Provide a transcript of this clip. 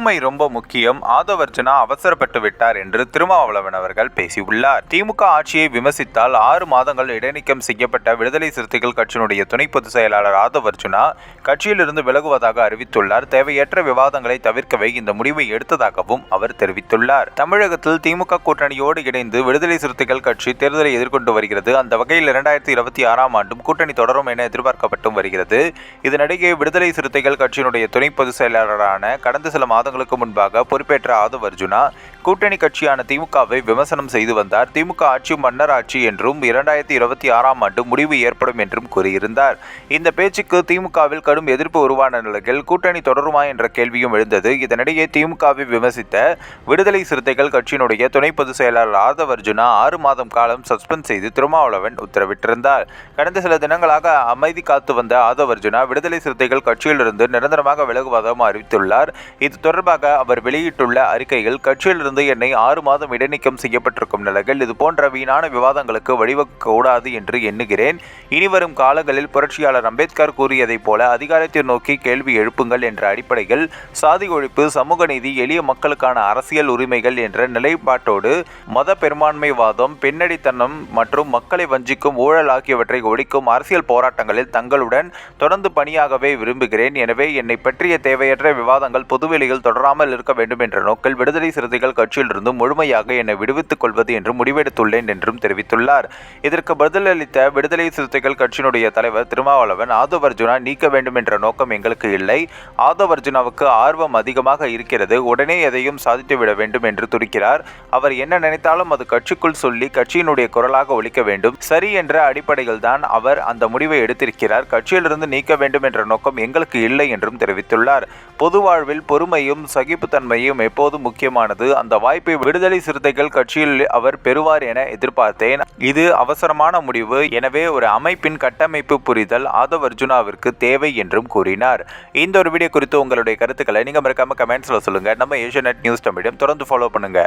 பொறுமை ரொம்ப முக்கியம். ஆதவர்ஜுனா அவசரப்பட்டு விட்டார் என்று திருமாவளவன் அவர்கள் பேசியுள்ளார். திமுக ஆட்சியை விமர்சித்தால் 6 மாதங்கள் இடைநீக்கம் செய்யப்பட்ட விடுதலை சிறுத்தைகள் கட்சியினுடைய துணை பொதுச் செயலாளர் ஆதவர்ஜுனா கட்சியிலிருந்து விலகுவதாக அறிவித்துள்ளார். தேவையற்ற விவாதங்களை தவிர்க்கவே இந்த முடிவை எடுத்ததாகவும் அவர் தெரிவித்துள்ளார். தமிழகத்தில் திமுக கூட்டணியோடு இணைந்து விடுதலை சிறுத்தைகள் கட்சி தேர்தலை எதிர்கொண்டு வருகிறது. அந்த வகையில் 2026ஆம் ஆண்டும் கூட்டணி தொடரும் என எதிர்பார்க்கப்பட்டும் வருகிறது. இதனிடையே விடுதலை சிறுத்தைகள் கட்சியினுடைய துணை பொதுச் செயலாளரான கடந்த சில மாதங்களுக்கு முன்பாக பொறுப்பேற்ற ஆதவர்ஜுனா கூட்டணி கட்சியான திமுகவை விமர்சனம் செய்து வந்தார். திமுக ஆட்சி மன்னர் ஆட்சி என்றும் 2026ஆம் ஆண்டு முடிவு ஏற்படும் என்றும் கூறியிருந்தார். இந்த பேச்சுக்கு திமுகவில் கடும் எதிர்ப்பு உருவான நிலையில் கூட்டணி தொடருமா என்ற கேள்வியும் எழுந்தது. இதனிடையே திமுகவை விமர்சித்த விடுதலை சிறுத்தைகள் கட்சியினுடைய துணை பொதுச் செயலாளர் ஆதவர்ஜுனா 6 மாதம் காலம் சஸ்பெண்ட் செய்து திருமாவளவன் உத்தரவிட்டிருந்தார். கடந்த சில தினங்களாக அமைதி காத்து வந்த ஆதவர்ஜுனா விடுதலை சிறுத்தைகள் கட்சியிலிருந்து நிரந்தரமாக விலகுவதாக அறிவித்துள்ளார். இது தொடர்பாக அவர் வெளியிட்டுள்ள அறிக்கையில், கட்சியிலிருந்து என்னை 6 மாதம் இடைநீக்கம் செய்யப்பட்டிருக்கும் நிலையில் இதுபோன்ற வீணான விவாதங்களுக்கு வழிவகுக்கக்கூடாது என்று எண்ணுகிறேன். இனிவரும் காலங்களில் புரட்சியாளர் அம்பேத்கர் கூறியதைப் போல அதிகாரத்தை நோக்கி கேள்வி எழுப்புங்கள் என்ற அடிப்படையில் சாதி ஒழிப்பு, சமூக நீதி, எளிய மக்களுக்கான அரசியல் உரிமைகள் என்ற நிலைப்பாட்டோடு மத பெரும்பான்மைவாதம், பெண்ணடித்தனம் மற்றும் மக்களை வஞ்சிக்கும் ஊழல் ஆகியவற்றை ஒழிக்கும் அரசியல் போராட்டங்களில் தங்களுடன் தொடர்ந்து பணியாகவே விரும்புகிறேன். எனவே என்னை பற்றிய தேவையற்ற விவாதங்கள் பொதுவெளியில் தொடராமல் இருக்க வேண்டும் என்ற நோக்கில் விடுதலை சிறுத்தைகள் கட்சியிலிருந்து முழுமையாக என்னை விடுவித்துக் கொள்வது என்று முடிவெடுத்துள்ளேன் என்றும் தெரிவித்துள்ளார். இதற்கு பதிலளித்த விடுதலை சிறுத்தைகள் கட்சியினுடைய தலைவர் திருமாவளவன், ஆதவர்ஜுனா நீக்க வேண்டும் என்ற நோக்கம் எங்களுக்கு இல்லை. ஆதவர்ஜுனாவுக்கு ஆர்வம் அதிகமாக இருக்கிறது. உடனே எதையும் சாதித்துவிட வேண்டும் என்று துடிக்கிறார். அவர் என்ன நினைத்தாலும் அது கட்சிக்குள் சொல்லி கட்சியினுடைய குரலாக ஒலிக்க வேண்டும். சரி என்ற அடிப்படையில் தான் அவர் அந்த முடிவை எடுத்திருக்கிறார். கட்சியிலிருந்து நீக்க வேண்டும் என்ற நோக்கம் எங்களுக்கு இல்லை என்றும் தெரிவித்துள்ளார். பொது வாழ்வில் பொறுமையும் சகிப்புத்தன்மையும் எப்போதும் முக்கியமானது. அந்த வாய்ப்பை விடுதலை சிறுத்தைகள் கட்சியில் அவர் பெறுவார் என எதிர்பார்த்தேன். இது அவசரமான முடிவு. எனவே ஒரு அமைப்பின் கட்டமைப்பு புரிதல் ஆதவர்ஜுனாவிற்கு தேவை என்றும் கூறினார். இந்த ஒரு வீடியோ குறித்து உங்களுடைய கருத்துக்களை நீங்க மறக்காம கமெண்ட்ஸ்ல சொல்லுங்க. நம்ம ஏஷியாநெட் நியூஸ் தமிழையும் தொடர்ந்து ஃபாலோ பண்ணுங்க.